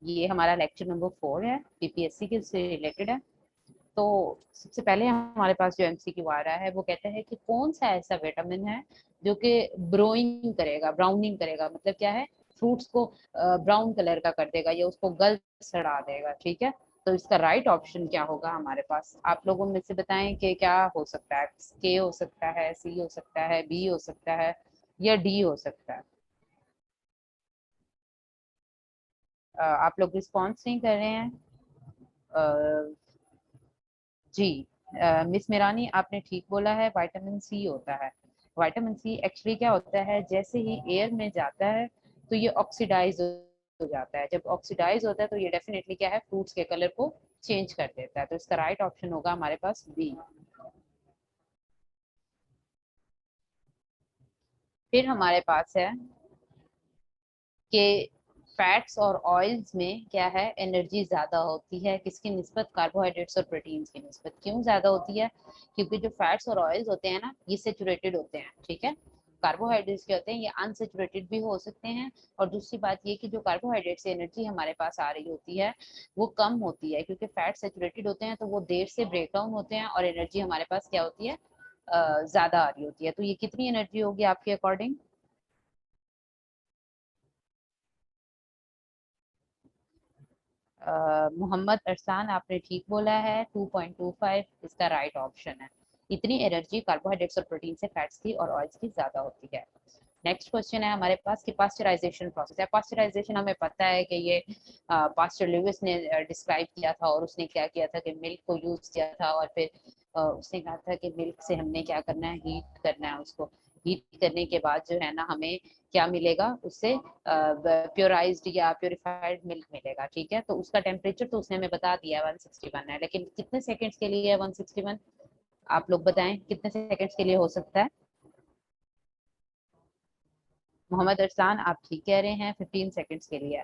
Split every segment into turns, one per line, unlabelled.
ये हमारा lecture number 4 है, पीपीएससी के से रिलेटेड है। तो सबसे पहले हमारे पास जो एमसीक्यू आ रहा है वो कहता है कि कौन सा ऐसा विटामिन है जो कि ब्रोइंग करेगा, ब्राउनिंग करेगा, मतलब क्या है, फ्रूट्स को ब्राउन कलर का कर देगा या उसको गल सड़ा देगा। ठीक है, तो इसका राइट ऑप्शन क्या होगा हमारे पास? आप लोगों में से बताएं कि क्या हो सकता है। के हो सकता है, सी हो सकता है, बी हो सकता है या डी हो सकता है। आप लोग रिस्पॉन्स नहीं कर रहे हैं। जी, मिस मेरानी आपने ठीक बोला है, विटामिन सी होता है। विटामिन सी एक्चुअली क्या होता है, जैसे ही एयर में जाता है तो ये ऑक्सीडाइज हो जाता है। जब ऑक्सीडाइज होता है तो ये डेफिनेटली क्या है, फ्रूट्स के कलर को चेंज कर देता है। तो इसका राइट ऑप्शन होगा हमारे पास बी। फिर हमारे पास है कि फैट्स और ऑयल्स में क्या है, एनर्जी ज्यादा होती है किसकी निस्बत, कार्बोहाइड्रेट्स और प्रोटीन्स की निस्बत। क्यों ज्यादा होती है? क्योंकि जो फैट्स और ऑयल्स होते हैं ना, ये सेचुरेटेड होते हैं। ठीक है, कार्बोहाइड्रेट्स के होते हैं ये अनसेचुरेटेड भी हो सकते हैं। और दूसरी बात ये कि जो कार्बोहाइड्रेट से एनर्जी हमारे पास आ रही होती है वो कम होती है, क्योंकि फैट सेचुरेटेड होते हैं तो वो देर से ब्रेक डाउन होते हैं और एनर्जी हमारे पास क्या होती है, ज्यादा आ रही होती है। तो ये कितनी एनर्जी होगी आपके अकॉर्डिंग? मोहम्मद अरसान आपने ठीक बोला है, 2.25 इसका राइट ऑप्शन है। इतनी एनर्जी कार्बोहाइड्रेट्स और प्रोटीन से फैट्स की और ऑयल्स की ज्यादा होती है। नेक्स्ट क्वेश्चन है हमारे पास कि पास्चराइजेशन प्रोसेस है। पास्चराइजेशन हमें पता है कि ये पास्टर लुइस ने डिस्क्राइब किया था, और उसने क्या किया था कि मिल्क को यूज किया था, और फिर उसने कहा था कि मिल्क से हमने क्या करना है, हीट करना है उसको। हीट करने के बाद जो है ना, हमें क्या मिलेगा उससे, प्योराइज्ड या प्योरिफाइड मिल्क मिलेगा। ठीक है, तो उसका टेम्परेचर तो उसने हमें बता दिया है, 161 है, लेकिन कितने सेकंड्स के लिए है 161? आप लोग बताएं कितने सेकंड्स के लिए हो सकता है। मोहम्मद अरसान आप ठीक कह रहे हैं, 15 सेकंड्स के लिए।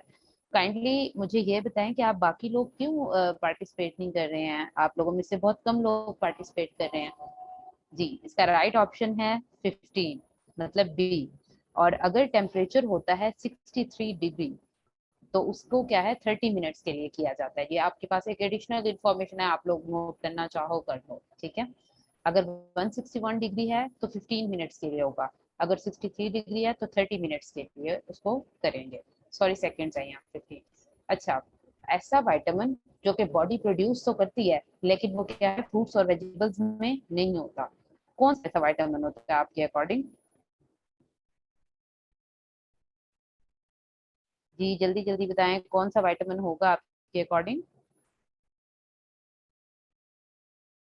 काइंडली मुझे ये बताएं कि आप बाकी लोग क्यों पार्टिसिपेट नहीं कर रहे हैं। आप लोगों में से बहुत कम लोग पार्टिसिपेट कर रहे हैं। जी, इसका राइट ऑप्शन है 15, मतलब बी। और अगर टेम्परेचर होता है 63 डिग्री, तो उसको क्या है, 30 मिनट्स के लिए किया जाता है। ये आपके पास एक एडिशनल इंफॉर्मेशन है, आप लोग नोट करना चाहो कर लो। ठीक है, अगर 161 डिग्री है तो 15 मिनट्स के लिए होगा, अगर 63 डिग्री है तो 30 मिनट्स के लिए उसको करेंगे। सॉरी, सेकेंड्स है यहाँ 15। अच्छा, ऐसा वाइटामिन जो कि बॉडी प्रोड्यूस तो करती है लेकिन वो क्या है, फ्रूट्स और वेजिटेबल्स में नहीं होता, कौन सा ऐसा वाइटामिन होता है आपके अकॉर्डिंग? जी जल्दी जल्दी बताएं, कौन सा विटामिन होगा आपके अकॉर्डिंग?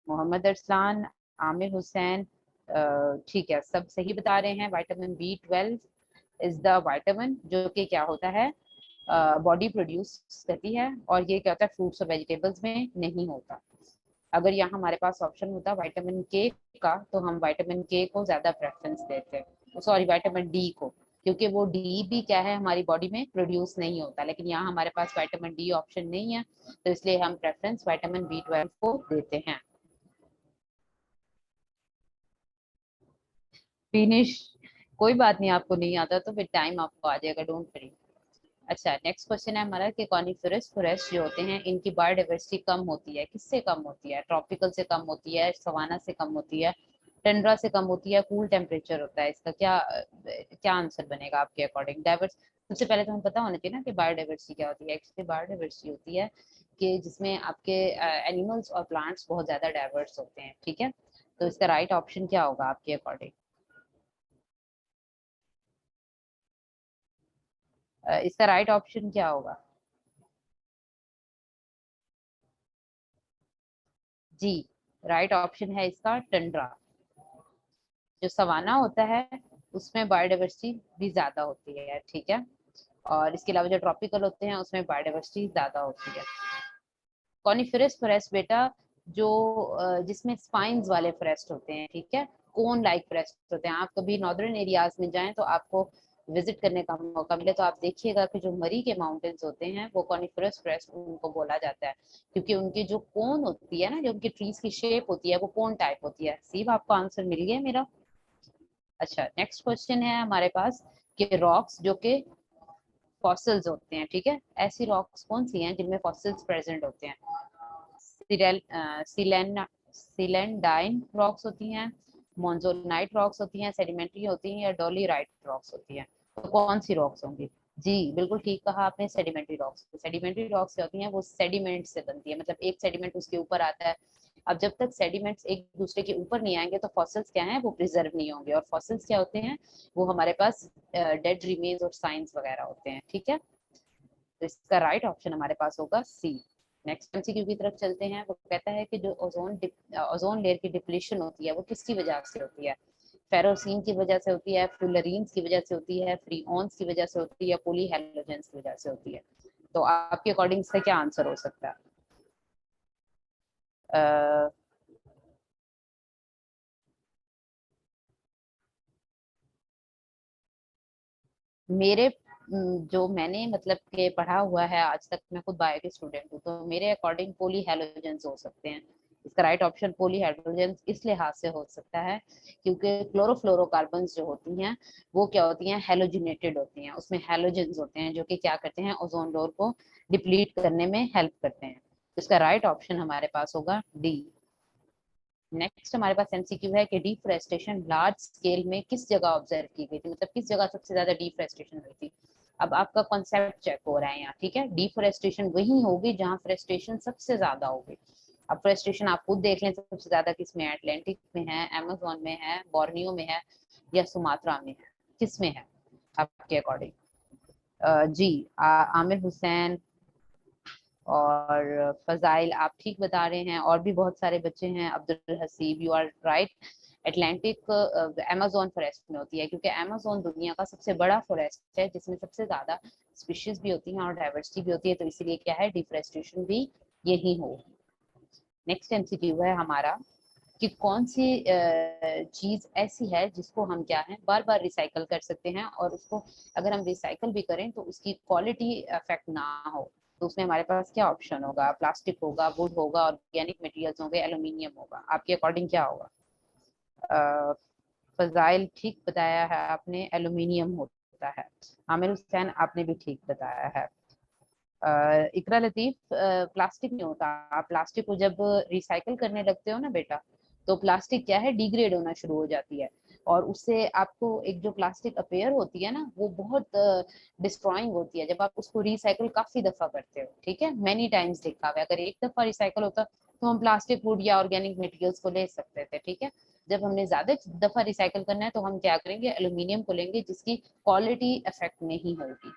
मोहम्मद अरसलान, आमिर हुसैन, ठीक है, सब सही बता रहे हैं। Vitamin B12 is the vitamin जो कि क्या होता है, बॉडी प्रोड्यूस करती है, और ये क्या होता है, फ्रूट्स और वेजिटेबल्स में नहीं होता। अगर यहाँ हमारे पास ऑप्शन होता विटामिन के का, तो हम विटामिन के को ज्यादा प्रेफरेंस देते, सॉरी विटामिन डी को, क्योंकि वो डी भी क्या है, हमारी बॉडी में प्रोड्यूस नहीं होता। लेकिन यहाँ हमारे पास विटामिन डी ऑप्शन नहीं है, तो इसलिए हम प्रेफरेंस विटामिन B12 को देते हैं। फिनिश, कोई बात नहीं, आपको नहीं आता तो फिर टाइम आपको आ जाएगा, डोंट वरी। अच्छा, नेक्स्ट क्वेश्चन है हमारा कि कॉनिफेरस फॉरेस्ट जो होते हैं इनकी बायोडाइवर्सिटी कम होती है, किससे कम होती है? ट्रॉपिकल से कम होती है, सवाना से कम होती है, टंड्रा से कम होती है, कूल टेम्परेचर होता है? इसका क्या क्या आंसर बनेगा आपके अकॉर्डिंग? डाइवर्स, सबसे पहले तो हमें पता होना चाहिए ना कि बायोडाइवर्सिटी क्या होती है। एक्चुअली बायोडाइवर्सिटी होती है कि जिसमें आपके एनिमल्स और प्लांट्स बहुत ज्यादा डाइवर्स होते हैं। ठीक है, तो इसका राइट ऑप्शन क्या होगा आपके अकॉर्डिंग? इसका राइट ऑप्शन क्या होगा? जी, राइट ऑप्शन है इसका टंड्रा। जो सवाना होता है उसमें बायोडाइवर्सिटी भी ज्यादा होती है। ठीक है, और इसके अलावा जो ट्रॉपिकल होते हैं उसमें बायोडाइवर्सिटी ज्यादा होती है। कॉनिफेरस फॉरेस्ट बेटा, जो जिसमें स्पाइंस वाले फॉरेस्ट होते हैं, ठीक है, कोन लाइक फॉरेस्ट होते हैं। आप कभी नॉर्दर्न एरियाज में जाएं तो आपको विजिट करने का मौका मिले तो आप देखिएगा कि जो मरी के माउंटेन्स होते हैं वो कॉनिफेरस फॉरेस्ट उनको बोला जाता है, क्योंकि उनकी जो कोन होती है ना, जो उनकी ट्रीज की शेप होती है वो कोन टाइप होती है। सीव आपको आंसर मिल गया मेरा। अच्छा, नेक्स्ट क्वेश्चन है हमारे पास कि रॉक्स जो कि फॉसिल्स होते हैं, ठीक है। ऐसी रॉक्स कौन सी हैं जिनमें फॉसिल्स प्रेजेंट होते हैं? सिरेल सिलेंडाइन रॉक्स होती हैं, मोन्जोनाइट रॉक्स होती हैं, सेडिमेंट्री होती हैं, या डोलीराइट रॉक्स होती हैं? तो कौन सी रॉक्स होंगी? जी बिल्कुल ठीक कहा आपने, सेडिमेंट्री रॉक्स। सेडिमेंट्री रॉक्स क्या होती हैं? वो सेडिमेंट से बनती है, मतलब एक सेडिमेंट उसके ऊपर आता है। अब जब तक सेडिमेंट्स एक दूसरे के ऊपर नहीं आएंगे तो फॉसिल्स क्या हैं, वो प्रिजर्व नहीं होंगे। और फॉसिल्स क्या होते हैं? वो हमारे पास डेड रिमेन्स और साइंस वगैरह होते हैं, ठीक है। तो इसका राइट ऑप्शन हमारे पास होगा सी। नेक्स्ट एमसीक्यू की तरफ चलते हैं। वो कहता है कि जो ओजोन लेयर की डिप्लीशन होती है वो किसकी वजह से होती है? फेरोसिन की वजह से होती है, फ्लूरीन्स की वजह से होती है, फ्रीऑन्स की वजह से होती है, पॉलीहेलोजेंस की वजह से होती है? तो आपके अकॉर्डिंग इसका क्या आंसर हो सकता है? मेरे जो मैंने मतलब के पढ़ा हुआ है आज तक, मैं खुद बायो की स्टूडेंट हूँ, तो मेरे अकॉर्डिंग पोली हेलोजेंस हो सकते हैं। इसका राइट ऑप्शन पोली हेलोजेंस इस लिहाज से हो सकता है क्योंकि क्लोरोफ्लोरोकार्बन जो होती हैं वो क्या होती हैं, हेलोजिनेटेड होती हैं। उसमें हेलोजेंस होते हैं जो कि क्या करते हैं, ओजोन लेयर को डिप्लीट करने में हेल्प करते हैं। तो इसका राइट ऑप्शन हमारे पास होगा डी। नेक्स्ट हमारे पास एमसीक्यू है कि डिफोरेस्टेशन लार्ज स्केल में किस जगह ऑब्जर्व की गई थी, मतलब किस जगह सबसे ज्यादा डिफोरेस्टेशन हुई थी? अब आपका कॉन्सेप्ट चेक हो रहा है यहाँ, ठीक है। डिफोरेस्टेशन वही होगी जहाँ फोरेस्टेशन सबसे ज्यादा होगी। अब फोरेस्टेशन आप खुद देख लें सबसे ज्यादा किस में है, अटलांटिक में है, अमेजोन में है, बोर्नियो में है, या सुमात्रा में है? किस में है आपके अकॉर्डिंग? जी आमिर हुसैन और फजाइल आप ठीक बता रहे हैं, और भी बहुत सारे बच्चे हैं, Abdul Haseeb, you are right. Atlantic Amazon forest में होती है क्योंकि अमेजोन दुनिया का सबसे बड़ा फॉरेस्ट है जिसमें सबसे ज्यादा स्पीशीज भी होती हैं और डाइवर्सिटी भी होती है, तो इसीलिए क्या है, डिफोरेस्टेशन भी यही हो। नेक्स्ट एमसीक्यू है हमारा कि कौन सी चीज ऐसी है जिसको हम क्या है, बार बार रिसाइकल कर सकते हैं, और उसको अगर हम रिसाइकल भी करें तो उसकी क्वालिटी अफेक्ट ना हो? तो उसमें हमारे पास क्या ऑप्शन होगा? प्लास्टिक होगा, वुड होगा, ऑर्गेनिक मटेरियल्स होंगे, एल्यूमिनियम होगा? आपके अकॉर्डिंग क्या होगा? अ, फजाइल ठीक बताया है आपने, एल्यूमिनियम होता है। आमिर हुसैन आपने भी ठीक बताया है। इकरा लतीफ, प्लास्टिक नहीं होता। आप प्लास्टिक को जब रिसाइकल करने लगते हो ना बेटा, तो प्लास्टिक क्या है, डिग्रेड होना शुरू हो जाती है, और उससे आपको एक जो प्लास्टिक अपेयर होती है ना, वो बहुत डिस्ट्रॉइंग होती है जब आप उसको रिसाइकल काफी दफा करते हो, ठीक है। मैनी टाइम्स देखा हुआ है, अगर एक दफा रिसाइकल होता तो हम प्लास्टिक वुड या ऑर्गेनिक मटेरियल्स को ले सकते थे, ठीक है। जब हमने ज्यादा दफा रिसाइकल करना है तो हम क्या करेंगे, एल्यूमिनियम को लेंगे जिसकी क्वालिटी इफेक्ट नहीं होगी।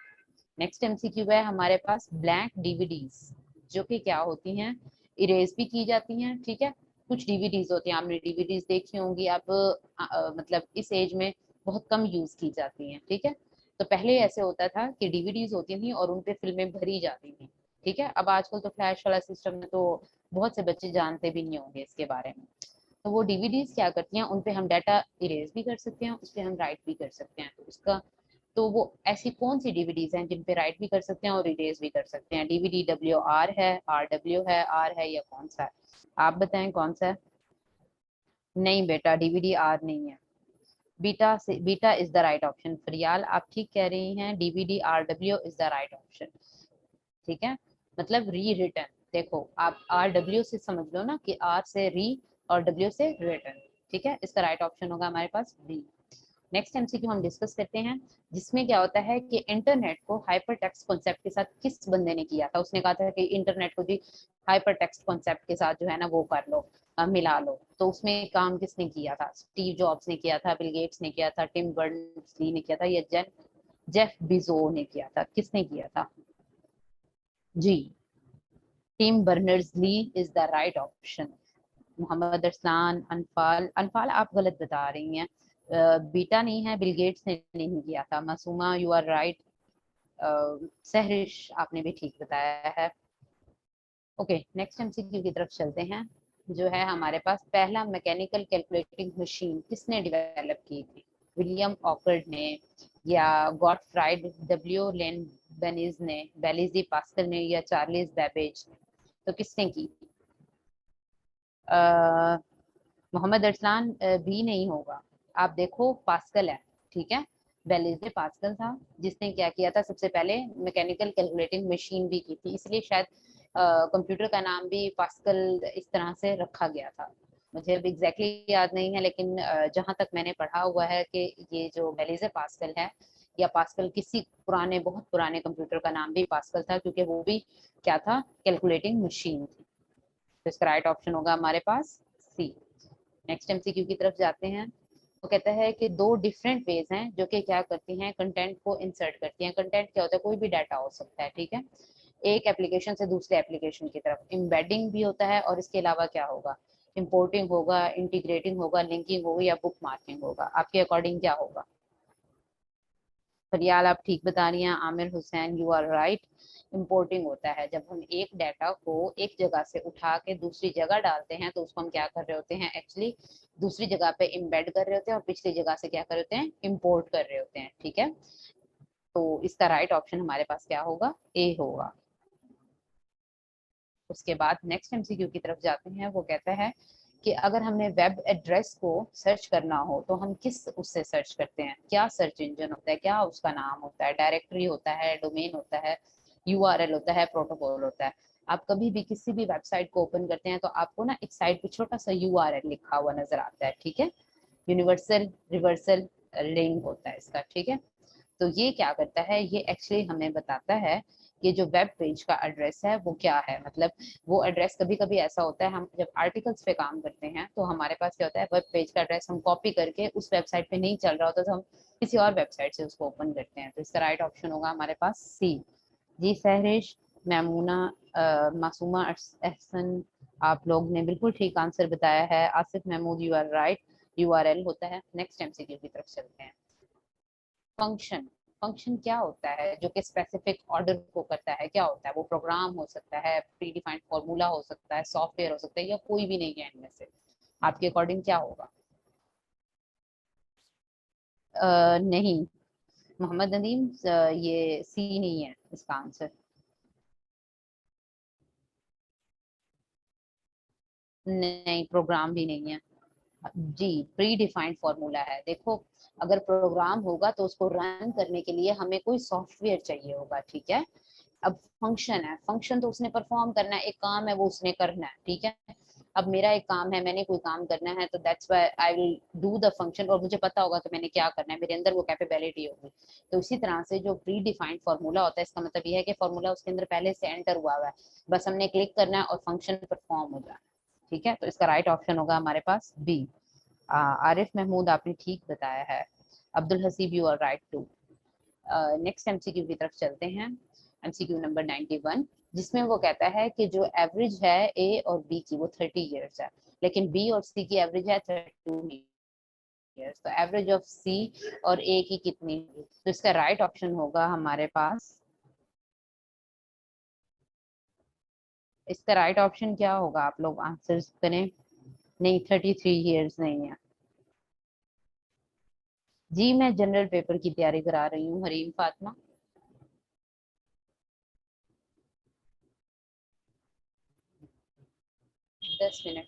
नेक्स्ट एमसीक्यू है हमारे पास ब्लैंक डीवीडीज, जो कि क्या होती हैं, इरेज भी की जाती हैं, ठीक है। कुछ डीवीडीज होती हैं, आपने डीवीडीज देखी होंगी, अब मतलब इस एज में बहुत कम यूज की जाती हैं, ठीक है। तो पहले ऐसे होता था कि डीवीडीज होती थी और उनपे फिल्में भरी जाती थी, ठीक है। अब आजकल तो फ्लैश वाला सिस्टम है, तो बहुत से बच्चे जानते भी नहीं होंगे इसके बारे में। तो वो डीवीडीज क्या करती हैं, उनपे हम डाटा इरेज भी कर सकते हैं, उस पर हम राइट भी कर सकते हैं। तो उसका, तो वो ऐसी कौन सी डीवीडीज हैं जिन पे राइट भी कर सकते हैं और इरेज भी कर सकते हैं? डीवीडी डब्ल्यू आर है, आर डब्ल्यू है, आर है, या कौन सा है? आप बताएं कौन सा है? नहीं बेटा, डीवीडी आर नहीं है। बीटा से, beta is the right option. फरियाल आप ठीक कह रही हैं, DVD R W is the right option, ठीक है। मतलब री रिटर्न, देखो आप आर डब्ल्यू से समझ लो ना कि आर से री और डब्ल्यू से रिटर्न, ठीक है। इसका राइट ऑप्शन होगा हमारे पास बी। नेक्स्ट एमसीक्यू हम डिस्कस करते हैं, जिसमें क्या होता है कि इंटरनेट को हाइपर टेक्स्ट कॉन्सेप्ट के साथ किस बंदे ने किया था? उसने कहा था कि इंटरनेट को जी हाइपर टेक्स्ट कॉन्सेप्ट के साथ जो है ना वो कर लो, मिला लो। तो उसमें काम किसने किया था? स्टीव जॉब्स ने किया था, बिल गेट्स ने किया था, टिम बर्नर्स ली ने किया था, या जेफ बिजो ने किया था? किसने किया था? जी Tim Berners Lee is the right option. Mohammad Arsalan, Anfal, Anfal आप गलत बता रही हैं। बीटा नहीं है, बिल गेट्स ने नहीं किया था। Masooma you are right. Sehrish आपने भी ठीक बताया है। ओके नेक्स्ट एमसीक्यू की तरफ चलते हैं। जो है हमारे पास, पहला मैकेनिकल कैलकुलेटिंग मशीन किसने डेवलप की थी? विलियम ऑकर्ड ने, या गॉटफ्राइड डब्ल्यू लेन बेनिज ने, बेलिजी पास्कल ने, या चार्ल्स बेबेज ने? तो किसने की? मोहम्मद अरसलान भी नहीं होगा। आप देखो पास्कल है, ठीक है। बेलिजे पास्कल था, जिसने क्या किया था, सबसे पहले मैकेनिकल कैलकुलेटिंग मशीन भी की थी, इसलिए शायद कंप्यूटर का नाम भी पास्कल इस तरह से रखा गया था। मुझे अब एग्जैक्टली याद नहीं है, लेकिन जहां तक मैंने पढ़ा हुआ है कि ये जो बेलिजे पास्कल है, या पास्कल, किसी पुराने, बहुत पुराने कंप्यूटर का नाम भी पास्कल था, क्योंकि वो भी क्या था, कैलकुलेटिंग मशीन थी। तो इसका राइट ऑप्शन होगा हमारे पास सी। नेक्स्ट एमसीक्यू की तरफ जाते हैं। वो कहता है कि दो डिफरेंट वेज हैं जो कि क्या करती हैं, कंटेंट को इंसर्ट करती हैं। कंटेंट क्या होता है, कोई भी डाटा हो सकता है, ठीक है, एक एप्लीकेशन से दूसरे एप्लीकेशन की तरफ। एम्बेडिंग भी होता है, और इसके अलावा क्या होगा, इंपोर्टिंग होगा, इंटीग्रेटिंग होगा, लिंकिंग होगी, या बुक मार्किंग होगा। आपके अकॉर्डिंग क्या होगा? फरियाल आप ठीक बता रही हैं। Aamir Hussain, you are right. Importing होता है जब हम एक डाटा को एक जगह से उठा के दूसरी जगह डालते हैं, तो उसको हम क्या कर रहे होते हैं, एक्चुअली दूसरी जगह पे इम्बेड कर रहे होते हैं, और पिछली जगह से क्या कर रहे होते हैं, इम्पोर्ट कर रहे होते हैं, ठीक है। तो इसका राइट ऑप्शन हमारे पास क्या होगा, ए होगा। उसके बाद नेक्स्ट एमसीक्यू की तरफ जाते हैं। वो कहता है कि अगर हमने वेब एड्रेस को सर्च करना हो तो हम किस उससे सर्च करते हैं, क्या सर्च इंजन होता है, क्या उसका नाम होता है, डायरेक्टरी होता है, डोमेन होता है, यूआरएल होता है, प्रोटोकॉल होता है। आप कभी भी किसी भी वेबसाइट को ओपन करते हैं तो आपको ना एक साइड पे छोटा सा यूआरएल लिखा हुआ नजर आता है, ठीक है, यूनिवर्सल रिवर्सल लिंक होता है इसका, ठीक है। तो ये क्या करता है, ये एक्चुअली हमें बताता है कि जो वेब पेज का एड्रेस है वो क्या है। मतलब वो एड्रेस, कभी कभी ऐसा होता है, हम जब आर्टिकल्स पे काम करते हैं तो हमारे पास क्या होता है, वेब पेज का एड्रेस हम कॉपी करके उस वेबसाइट पे नहीं चल रहा होता, तो हम किसी और वेबसाइट से उसको ओपन करते हैं। तो इसका राइट ऑप्शन होगा हमारे पास सी। जी सहरिश, मैमूना, मासूमा एहसन, आप लोग ने बिल्कुल ठीक आंसर बताया है। Asif Mahmood, you are right, URL होता है। नेक्स्ट एमसीक्यू की तरफ चलते हैं। फंक्शन, फंक्शन क्या होता है जो कि स्पेसिफिक ऑर्डर को करता है, क्या होता है वो? प्रोग्राम हो सकता है, प्री डिफाइंड फॉर्मूला हो सकता है, सॉफ्टवेयर हो सकता है, या कोई भी नहीं है इनमें से। आपके अकॉर्डिंग क्या होगा? नहीं, मोहम्मद नदीम, ये सी नहीं है इसका आंसर। नहीं, प्रोग्राम भी नहीं है जी। प्री डिफाइंड फॉर्मूला है। देखो, अगर प्रोग्राम होगा तो उसको रन करने के लिए हमें कोई सॉफ्टवेयर चाहिए होगा, ठीक है। अब फंक्शन है, फंक्शन तो उसने परफॉर्म करना है, एक काम है वो उसने करना है, ठीक है। अब मेरा एक काम है, मैंने कोई काम करना है, तो that's why I will do the function, और मुझे पता होगा कि मैंने क्या करना है, मेरे अंदर वो कैपेबिलिटी होगी। तो इसी तरह से जो प्री डिफाइंड फार्मूला होता है, इसका मतलब ये है कि फार्मूला उसके अंदर पहले से एंटर हुआ हुआ है, बस हमने क्लिक करना है और फंक्शन परफॉर्म हो जाना, ठीक है। तो इसका राइट ऑप्शन होगा हमारे पास बी। आरिफ महमूद, आपने ठीक बताया है। Abdul Haseeb, you are right too. Next MCQ की तरफ चलते हैं। एमसीक्यू नंबर 91, जिसमें वो कहता है कि जो एवरेज है ए और बी की, वो 30 ईयर्स है, लेकिन बी और सी की एवरेज है 32 ईयर्स। तो एवरेज ऑफ सी और ए की कितनी होगी? तो इसका राइट ऑप्शन होगा हमारे पास, इसका राइट ऑप्शन क्या होगा, आप लोग आंसर करें। नहीं, 33 ईयर्स नहीं है जी। मैं जनरल पेपर की तैयारी करा रही हूँ, हरीम फातिमा। 10 मिनट।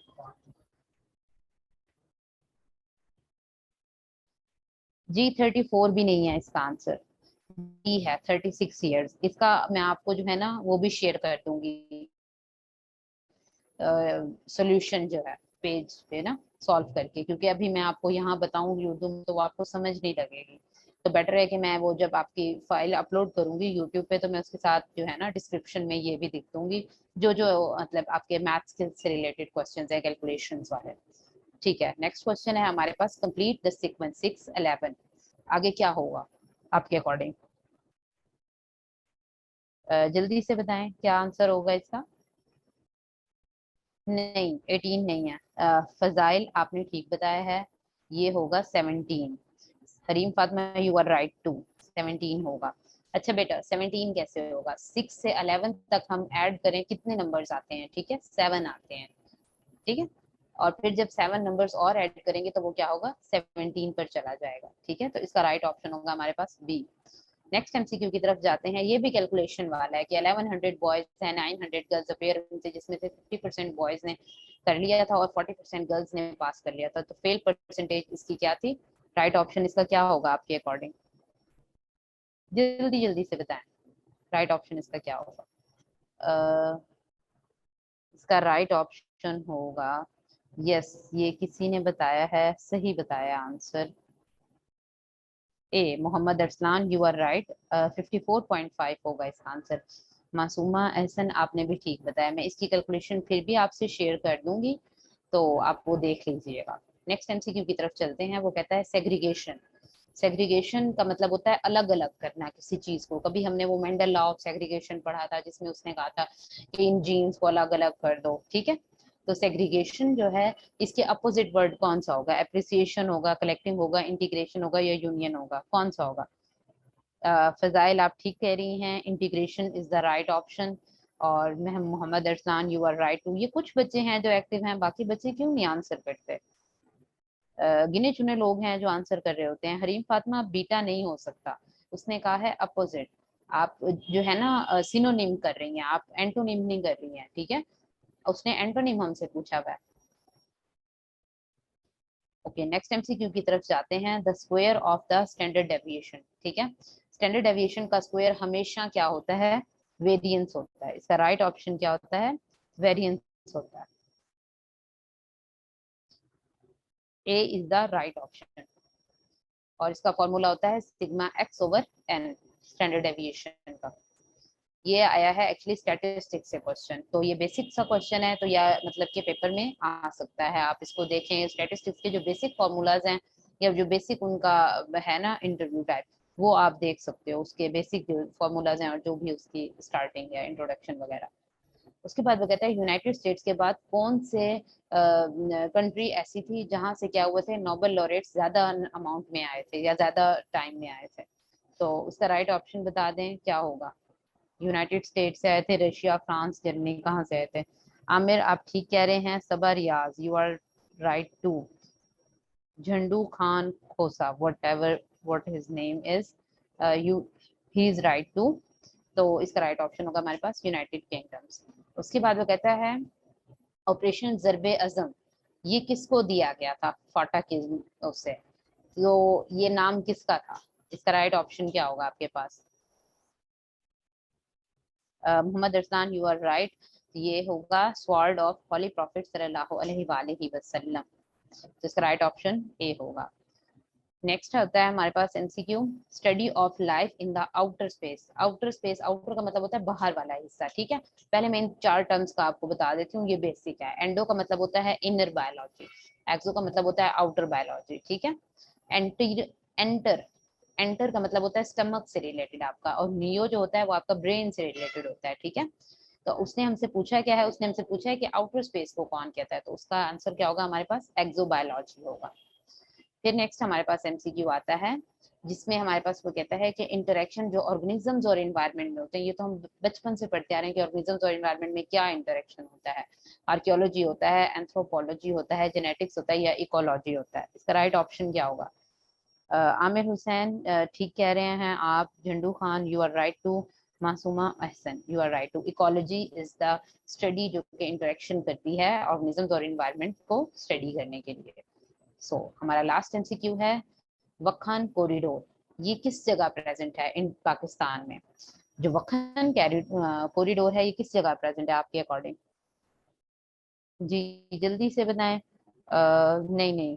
जी, 34 भी नहीं है इसका आंसर। बी है 36 ईयर्स। इसका मैं आपको जो है ना वो भी शेयर कर दूंगी, सोल्यूशन जो है पेज पे ना, सॉल्व करके, क्योंकि अभी मैं आपको यहाँ बताऊंगी उर्दू में तो वो आपको समझ नहीं लगेगी। तो बेटर है कि मैं वो जब आपकी फाइल अपलोड करूंगी यूट्यूब पे, तो मैं उसके साथ जो है ना डिस्क्रिप्शन में ये भी लिख दूंगी, जो जो मतलब आपके मैथ्स से रिलेटेड क्वेश्चंस है, कैलकुलेशंस वाले। ठीक है, नेक्स्ट क्वेश्चन है हमारे पास, कंप्लीट द सीक्वेंस 6 11। आगे क्या होगा आपके अकॉर्डिंग? जल्दी से बताएं क्या आंसर होगा इसका। नहीं, 18 नहीं है। फजाइल, आपने ठीक बताया है, ये होगा 17। Hareem Fatima, you are right too, 17 होगा। अच्छा बेटा, 17 कैसे होगा? 6 से 11 तक हम ऐड करें, कितने नंबर्स आते हैं? ठीक है, 7 आते हैं, ठीक है। और फिर जब 7 नंबर्स और ऐड करेंगे तो वो क्या होगा, 17 पर चला जाएगा, ठीक है। तो इसका राइट ऑप्शन होगा हमारे पास बी। नेक्स्ट एमसीक्यू की तरफ जाते हैं। ये भी कैलकुलेशन वाला है कि 1100 बॉयज है, 900 गर्ल्स अपेयर थे, जिसमें से 50% बॉयज ने कर लिया था और 40% गर्ल्स ने पास कर लिया था। तो फेल परसेंटेज इसकी क्या थी? राइट ऑप्शन इसका क्या होगा आपके अकॉर्डिंग? जल्दी जल्दी से बताएं, राइट ऑप्शन इसका क्या होगा? इसका राइट ऑप्शन होगा, यस, ये किसी ने बताया है, सही बताया आंसर, ए Mohammad Arsalan, you are right. 54.5 होगा इसका आंसर। मासूमा एहसन, आपने भी ठीक बताया। मैं इसकी कैलकुलेशन फिर भी आपसे शेयर कर दूंगी, तो आप वो देख लीजिएगा। नेक्स्ट एमसीक्यू की तरफ चलते हैं। वो कहता है सेग्रीगेशन। सेग्रीगेशन का मतलब होता है अलग अलग करना किसी चीज को। कभी हमने वो मेंडल लॉ ऑफ सेग्रीगेशन पढ़ा था, जिसमें उसने कहा था कि इन जीन्स को अलग अलग कर दो, ठीक है। तो सेग्रीगेशन जो है, इसके अपोजिट वर्ड कौन सा होगा? एप्रिसिएशन होगा, कलेक्टिंग होगा, इंटीग्रेशन होगा, या यूनियन होगा? कौन सा होगा? फजाइल, आप ठीक कह रही हैं, integration is the right option. और Mohammad Arsalan, you are right too. ये कुछ बच्चे हैं जो एक्टिव हैं, बाकी बच्चे क्यों नहीं आंसर करते? गिने चुने लोग हैं जो आंसर कर रहे होते हैं। हरीम फातिमा, बीटा नहीं हो सकता, उसने कहा है अपोजिट। आप जो है ना सिनोनिम कर रही हैं, आप एंटोनिम नहीं कर रही हैं, ठीक है। उसने एंटोनिम हमसे पूछा हुआ है। ओके, नेक्स्ट एमसीक्यू की तरफ जाते हैं। The square of the standard deviation, ठीक है। स्टैंडर्ड डेविएशन का स्क्वायर हमेशा क्या होता है? वेरिएंस होता है। इसका राइट ऑप्शन क्या होता है? वेरिएंस होता है। A is the right option. और इसका फॉर्मूला होता है sigma x over n, standard deviation का। ये आया है एक्चुअली स्टैटिस्टिक्स से क्वेश्चन, तो ये बेसिक सा क्वेश्चन है, तो या मतलब के पेपर में आ सकता है। आप इसको देखें, स्टैटिस्टिक्स के जो बेसिक फॉर्मूलाज हैं, या जो बेसिक उनका है ना इंटरव्यू टाइप, वो आप देख सकते हो। उसके बेसिक जो फॉर्मूलाज हैं और जो भी उसकी स्टार्टिंग है, इंट्रोडक्शन वगैरह। उसके बाद वो कहता है यूनाइटेड स्टेट्स के बाद कौन से कंट्री ऐसी थी जहां से क्या हुए थे नोबेल लॉरेट्स ज्यादा अमाउंट में आए थे या ज्यादा टाइम में आए थे? तो उसका राइट ऑप्शन बता दें क्या होगा? यूनाइटेड स्टेट्स से आए थे, रशिया, फ्रांस, जर्मनी, कहाँ से आए थे? आमिर, आप ठीक कह रहे हैं। Saba Riyaz, you are right too. Jhandu Khan Khosa, whatever what his name is, you he is right too. तो इसका राइट ऑप्शन होगा हमारे पास यूनाइटेड किंगडम्स। उसके बाद वो कहता है ऑपरेशन जरबे अजम, ये किसको दिया गया था फाटा के उससे? तो ये नाम किसका था? इसका राइट ऑप्शन क्या होगा आपके पास? Mohammad Arsan, you are right. ये होगा स्वॉर्ड ऑफ होली प्रॉफिट सल्लल्लाहु अलैहि वसल्लम। तो इसका राइट ऑप्शन ए होगा। नेक्स्ट होता है हमारे पास MCQ, study of life in the outer space. Outer space, outer का मतलब होता है बाहर वाला हिस्सा, ठीक है। पहले मैं इन चार टर्म्स का आपको बता देती हूँ, ये बेसिक है। एंडो का मतलब होता है इनर बायोलॉजी, एक्सो का मतलब होता है आउटर बायोलॉजी, ठीक है। एंटर एंटर एंटर का मतलब होता है स्टमक से रिलेटेड आपका, और नियो जो होता है वो आपका ब्रेन से रिलेटेड होता है, ठीक है। तो उसने हमसे पूछा क्या है? उसने हमसे पूछा है कि आउटर स्पेस को कौन कहता है, तो उसका आंसर क्या होगा हमारे पास? एक्सोबायोलॉजी होगा। फिर नेक्स्ट हमारे पास एमसीक्यू आता है, जिसमें हमारे पास वो कहता है कि इंटरेक्शन जो ऑर्गेनिजम्स और इन्वायरमेंट में होते हैं, ये तो हम बचपन से पढ़ते आ रहे हैं कि ऑर्गेनिजम्स और इन्वायरमेंट में क्या इंटरेक्शन होता है। आर्कियोलॉजी होता है, एंथ्रोपोलॉजी होता है, जेनेटिक्स होता है, या इकोलॉजी होता है? इसका राइट ऑप्शन क्या होगा? आमिर हुसैन, ठीक कह रहे हैं आप। Jhandu Khan, you are right too. Masooma Ahsan, you are right too. Ecology is the study जो कि इंटरेक्शन करती है ऑर्गेनिजम्स और इन्वायरमेंट को स्टडी करने के लिए। हमारा लास्ट एमसीक्यू है वखान कॉरिडोर, ये किस जगह प्रेजेंट है इन पाकिस्तान में? जो वखान कॉरिडोर है, ये किस जगह प्रेजेंट है आपके अकॉर्डिंग? जी जल्दी से बताएं। नहीं नहीं,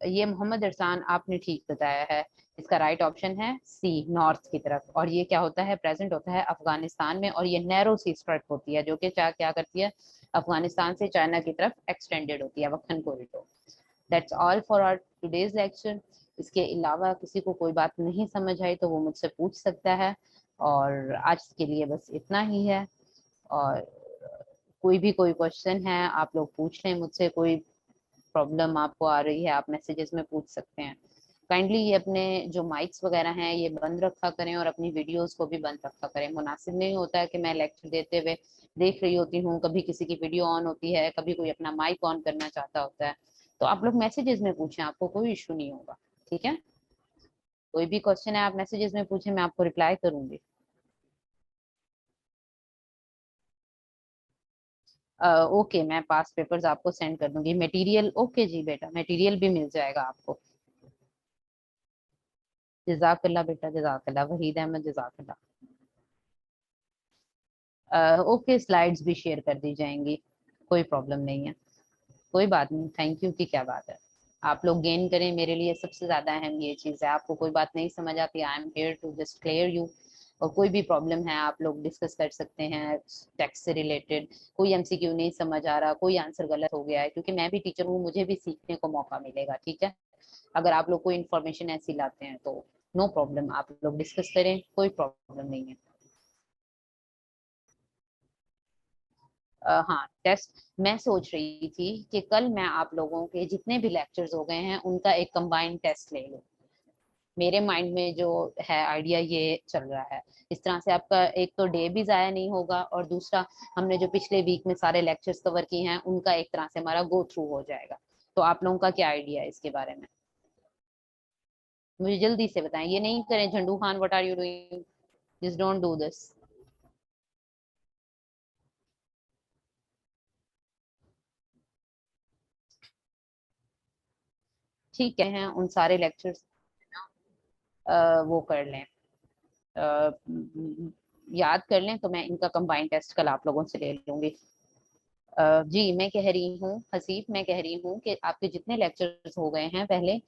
ये मोहम्मद अरसान, आपने ठीक बताया है। इसका राइट ऑप्शन है सी, नॉर्थ की तरफ। और ये क्या होता है? प्रेजेंट होता है अफगानिस्तान में, और ये नैरो सी स्ट्रट होती है, जो कि क्या करती है? अफगानिस्तान से चाइना की तरफ एक्सटेंडेड होती है Wakhan corridor. That's all for our today's lecture. इसके अलावा किसी को कोई बात नहीं समझ आई तो वो मुझसे पूछ सकता है, और आज के लिए बस इतना ही है। और कोई भी कोई क्वेश्चन है आप लोग पूछ लें मुझसे, कोई प्रॉब्लम आपको आ रही है आप मैसेजेस में पूछ सकते हैं। काइंडली ये अपने जो माइक्स वगैरह हैं ये बंद रखा करें, और अपनी वीडियोस को भी बंद रखा करें। मुनासिब नहीं होता है कि मैं लेक्चर देते हुए देख रही होती हूँ, कभी किसी की वीडियो ऑन होती है, कभी कोई अपना माइक ऑन करना चाहता होता है। तो आप लोग मैसेजेस में पूछें, आपको कोई इशू नहीं होगा, ठीक है। कोई भी क्वेश्चन है आप मैसेजेस में पूछें, मैं आपको रिप्लाई करूंगी। ओके, मैं पास पेपर्स आपको सेंड कर दूंगी। मटेरियल, ओके जी बेटा, मटेरियल भी मिल जाएगा आपको। जजाकल्ला बेटा, जजाकल्ला। वहीद अहमद, जजाकल्ला। ओके, स्लाइड्स भी शेयर कर दी जाएंगी, कोई प्रॉब्लम नहीं है। कोई बात नहीं, थैंक यू की क्या बात है। आप लोग गेन करें, मेरे लिए सबसे ज्यादा अहम ये चीज है। आपको कोई बात नहीं समझ आती, I am here to just clear you. और कोई भी प्रॉब्लम है आप लोग डिस्कस कर सकते हैं टेक्स्ट से रिलेटेड। कोई एमसीक्यू नहीं समझ आ रहा, कोई आंसर गलत हो गया है, क्योंकि मैं भी टीचर हूँ, मुझे भी सीखने को मौका मिलेगा, ठीक है। अगर आप लोग कोई इन्फॉर्मेशन ऐसी लाते हैं तो नो प्रॉब्लम, आप लोग डिस्कस करें, कोई प्रॉब्लम नहीं है। हाँ, टेस्ट मैं सोच रही थी कि कल मैं आप लोगों के जितने भी लेक्चर्स हो गए हैं उनका एक कंबाइंड टेस्ट ले लूं। मेरे माइंड में जो है आइडिया ये चल रहा है। इस तरह से आपका एक तो डे भी जाया नहीं होगा, और दूसरा हमने जो पिछले वीक में सारे लेक्चर्स कवर किए हैं उनका एक तरह से हमारा गो थ्रू हो जाएगा। तो आप लोगों का क्या आइडिया है इसके बारे में? मुझे जल्दी से बताएं, ये नहीं करें Jhandu Khan, what are you doing, just don't do this. ठीक है, उन सारे लेक्चर्स वो कर लें, अ, याद कर लें, तो मैं इनका कंबाइंड टेस्ट कल आप लोगों से ले लूंगी। जी मैं कह रही हूँ हसीब, मैं कह रही हूँ कि आपके जितने लेक्चर्स हो गए हैं पहले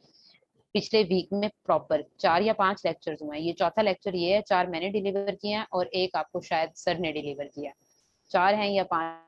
पिछले वीक में, प्रॉपर 4 या 5 लेक्चर्स हुए हैं, ये चौथा लेक्चर ये है, 4 मैंने डिलीवर किया है और एक आपको शायद सर ने डिलीवर किया। 4 हैं या 5